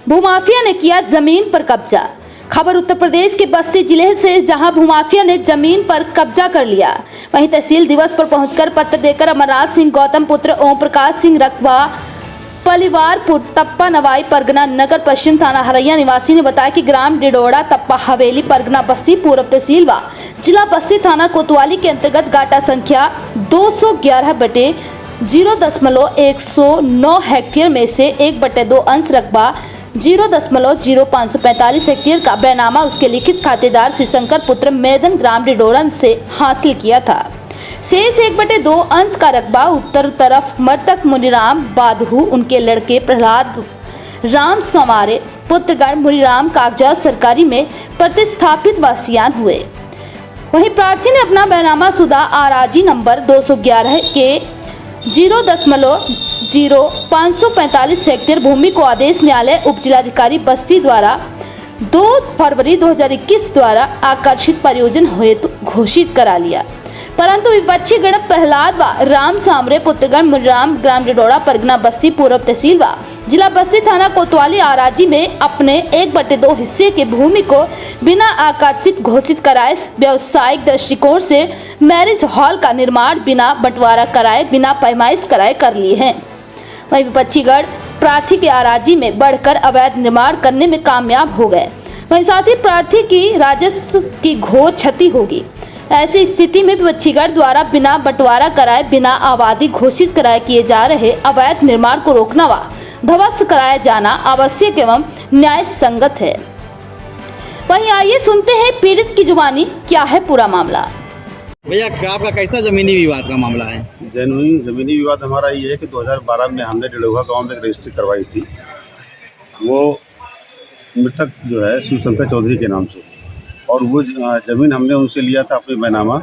भूमाफिया ने किया जमीन पर कब्जा। खबर उत्तर प्रदेश के बस्ती जिले से, जहां भूमाफिया ने जमीन पर कब्जा कर लिया। वहीं तहसील दिवस पर पहुंचकर पत्र देकर अमरनाथ सिंह गौतम पुत्र ओम प्रकाश सिंह रकबा पलिवारपुर तप्पा नवाई परगना नगर पश्चिम थाना हरैया निवासी ने बताया कि ग्राम डिडोड़ा तप्पा हवेली परगना बस्ती पूर्व तहसील व जिला बस्ती थाना कोतवाली के अंतर्गत गाटा संख्या 211/0.109 हेक्टेयर में से 1/2 अंश रकबा 0.0545 हेक्टेयर का बैनामा उसके लिखित खातेदार श्रीशंकर पुत्र मेदन ग्राम डिडोड़ा से हासिल किया था। शेष 1/2 अंश का रकबा उत्तर तरफ मृतक मुनिराम बादहू, उनके लड़के प्रहलाद राम समारे पुत्रगण मुनिराम कागजात सरकारी में प्रतिस्थापित वासियान हुए। वहीं प्रार्थी ने अपना बैनामा शुदा आराजी नंबर 211 के 0.0545 हेक्टेयर भूमि को आदेश न्यायालय उप जिलाधिकारी बस्ती द्वारा 2 फरवरी 2021 द्वारा आकर्षित परियोजना हेतु घोषित करा लिया। परंतु विपक्षी गण प्रहलाद व राम सामरे पुत्रगण मुनिराम ग्राम डिडोड़ा परगना बस्ती पूर्व तहसील व जिला बस्ती थाना कोतवाली आराजी में अपने 1/2 हिस्से के भूमि को बिना आकर्षित घोषित कराए व्यवसायिक दृष्टिकोण से मैरिज हॉल का निर्माण बिना बंटवारा कराए बिना पैमाइश कराए कर लिए हैं। वहीं विपक्षी गण प्रार्थी के आराजी में बढ़कर अवैध निर्माण करने में कामयाब हो गए। वहीं साथ ही प्रार्थी की राजस्व की घोर क्षति होगी। ऐसी स्थिति में विपक्षीगण द्वारा बिना बंटवारा कराए बिना आबादी घोषित कराए किए जा रहे अवैध निर्माण को रोकना व ध्वस्त कराया जाना आवश्यक एवं न्याय संगत है। वहीं आइए सुनते हैं पीड़ित की जुबानी, क्या है पूरा मामला। भैया आपका कैसा जमीनी विवाद का मामला है? जमीनी विवाद हमारा ये है कि 2012 में हमने डिडोड़ा गांव में रजिस्ट्री करवाई थी। वो मृतक जो है शिवशंकर चौधरी के नाम से, और वो ज़मीन हमने उनसे लिया था अपने बैनामा,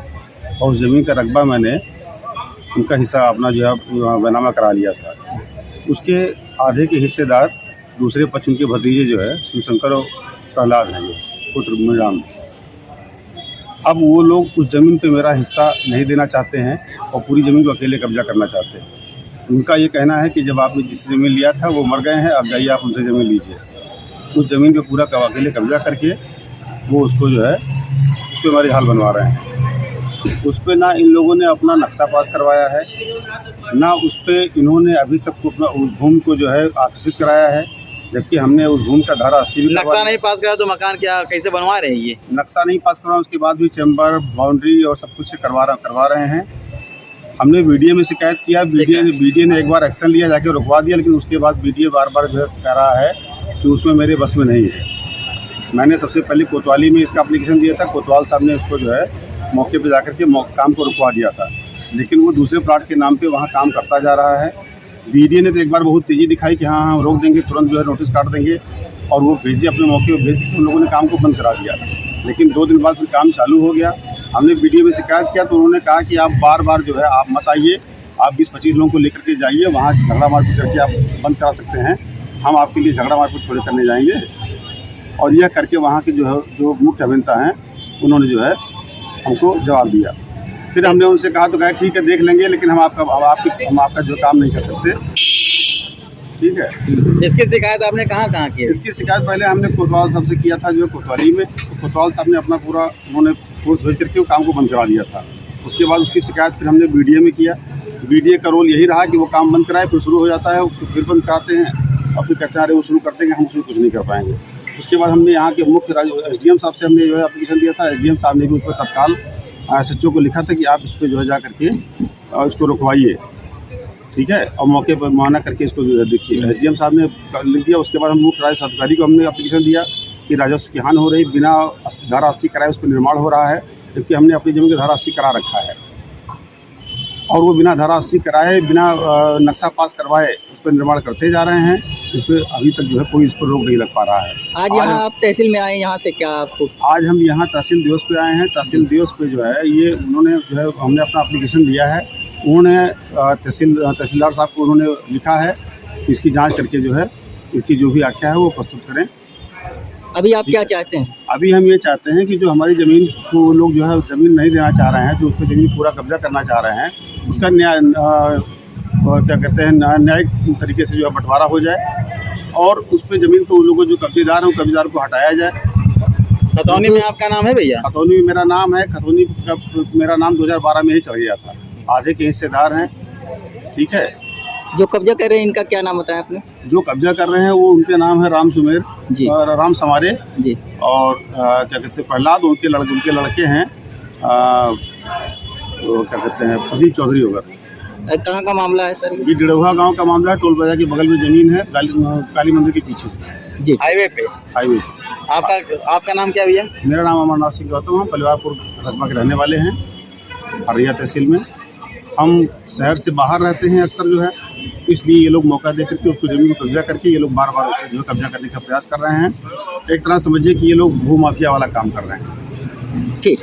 और उस ज़मीन का रकबा मैंने उनका हिस्सा अपना जो है बैनामा करा लिया था। उसके आधे के हिस्सेदार दूसरे पक्ष उनके भतीजे जो है शिवशंकर और प्रहलाद हैं, जो पुत्र मुनिराम। अब वो लोग उस ज़मीन पे मेरा हिस्सा नहीं देना चाहते हैं और पूरी ज़मीन को अकेले कब्जा करना चाहते हैं। उनका ये कहना है कि जब आपने जिस ज़मीन लिया था वो मर गए हैं, अब जाइए आप उनसे ज़मीन लीजिए। उस ज़मीन पे पूरा अकेले कब्जा करके वो उसको जो है उस पर मैरिज हॉल बनवा रहे हैं। उस पर ना इन लोगों ने अपना नक्शा पास करवाया है, ना उस पर इन्होंने अभी तक अपना उस भूमि को जो है आकर्षित कराया है, जबकि हमने उस भूमि का धारा 80 भी नक्शा नहीं पास कराया तो मकान क्या कैसे बनवा रहे हैं? ये नक्शा नहीं पास करवाया, उसके बाद भी चैम्बर बाउंड्री और सब कुछ करवा रहे हैं। हमने बीडीए में शिकायत किया, बीडीए ने एक बार एक्शन लिया, जाके रुकवा दिया, लेकिन उसके बाद बीडीए बार बार जो है कह रहा है कि उसमें मेरे बस में नहीं है। मैंने सबसे पहले कोतवाली में इसका एप्लीकेशन दिया था, कोतवाल साहब ने उसको जो है मौके पे जाकर के काम को रुकवा दिया था, लेकिन वो दूसरे प्लाट के नाम पे वहाँ काम करता जा रहा है। बीडीए ने तो एक बार बहुत तेज़ी दिखाई कि हाँ हम रोक देंगे, तुरंत जो है नोटिस काट देंगे, और वो भेजे अपने मौके पर भेज के उन लोगों ने काम को बंद करा दिया। लेकिन 2 दिन बाद फिर काम चालू हो गया। हमने बीडीए में शिकायत किया तो उन्होंने कहा कि आप बार बार जो है आप मत आइए, आप 20-25 लोगों को लेकर के जाइए, वहाँ झगड़ा मारपीट करके आप बंद करा सकते हैं, हम आपके लिए झगड़ा मारपीट थोड़े करने जाएंगे। और यह करके वहाँ के जो मुख्य अभियंता हैं उन्होंने जो है हमको जवाब दिया। फिर हमने उनसे कहा तो कहा ठीक है देख लेंगे, लेकिन हम आपका जो काम नहीं कर सकते। ठीक है। इसकी शिकायत आपने कहाँ की? इसकी शिकायत पहले हमने कोतवाल साहब से किया था, जो कोतवाली में। तो कोतवाल साहब ने अपना पूरा उन्होंने फोर्स भेज करके वो काम को बंद करा दिया था। उसके बाद उसकी शिकायत फिर हमने बीडीए में किया। बीडीए का रोल यही रहा कि वो काम बंद कराए, फिर शुरू हो जाता है, फिर बंद कराते हैं और फिर कहते हैं अरे वो शुरू कर देंगे, हम उसमें कुछ नहीं कर पाएंगे। उसके बाद हमने यहाँ के मुख्य एसडीएम साहब से हमने जो है एप्लीकेशन दिया था। एसडीएम साहब ने भी उस पर तत्काल एसएचओ को लिखा था कि आप इस पर जो है जा करके इसको रुकवाइए, ठीक है, और मौके पर मुआयना करके इसको देखिए। एसडीएम साहब ने लिख दिया। उसके बाद हम मुख्य राजस्व अधिकारी को हमने एप्लीकेशन दिया कि राजस्व की हानि हो रही, बिना धारा 80 कराए उस पर निर्माण हो रहा है, जबकि हमने अपनी जमीन की धारा 80 करा रखा है, और वो बिना धारा 80 कराए बिना नक्शा पास करवाए उस पर निर्माण करते जा रहे हैं। इस पर अभी तक जो है कोई इस पर रोक नहीं लग पा रहा है। आज यहाँ आप तहसील में आए, यहाँ से क्या आपको? आज हम यहाँ तहसील दिवस पे आए हैं। तहसील दिवस पे जो है ये उन्होंने जो है हमने अपना एप्लीकेशन दिया है, उन्होंने तहसीलदार साहब को उन्होंने लिखा है कि इसकी जाँच करके जो है इसकी जो भी आख्या है वो प्रस्तुत करें। अभी आप क्या चाहते हैं? अभी हम ये चाहते हैं कि जो हमारी ज़मीन को लोग जो है ज़मीन नहीं देना चाह रहे हैं, जो उस पर ज़मीन पूरा कब्जा करना चाह रहे हैं, उसका न्याय क्या कहते हैं न्यायिक तरीके से जो है बंटवारा हो जाए, और उस पर ज़मीन को उन लोगों जो कब्जेदार हैं वो कब्जेदार को हटाया जाए। खतौनी में आपका नाम है भैया? खतौनी में मेरा नाम है। खतौनी का मेरा नाम 2012 में ही चढ़ गया था। आधे के हिस्सेदार हैं, ठीक है। जो कब्जा कर रहे हैं इनका क्या नाम बताया आपने? जो जो कब्जा कर रहे हैं वो उनके नाम है राम सुमेर जी। और राम समारे जी। और क्या कहते हैं प्रहलाद, उनके लड़के हैं वो क्या कहते हैं प्रदीप चौधरी वगैरह। कहाँ का मामला है सर? ये डिड़ोहा गांव का मामला है। टोल बाजार के बगल में ज़मीन है, काली मंदिर के पीछे जी, हाईवे पे। हाईवे। आपका नाम क्या भैया? मेरा नाम अमरनाथ सिंह गौतम, हम परिवारपुर रकबा के रहने वाले हैं, अररिया तहसील में। हम शहर से बाहर रहते हैं अक्सर जो है, इसलिए ये लोग मौका दे करके उसको ज़मीन को कब्जा करके ये लोग बार बार जो है कब्जा करने का प्रयास कर रहे हैं। एक तरह समझिए कि ये लोग भू माफिया वाला काम कर रहे हैं। ठीक।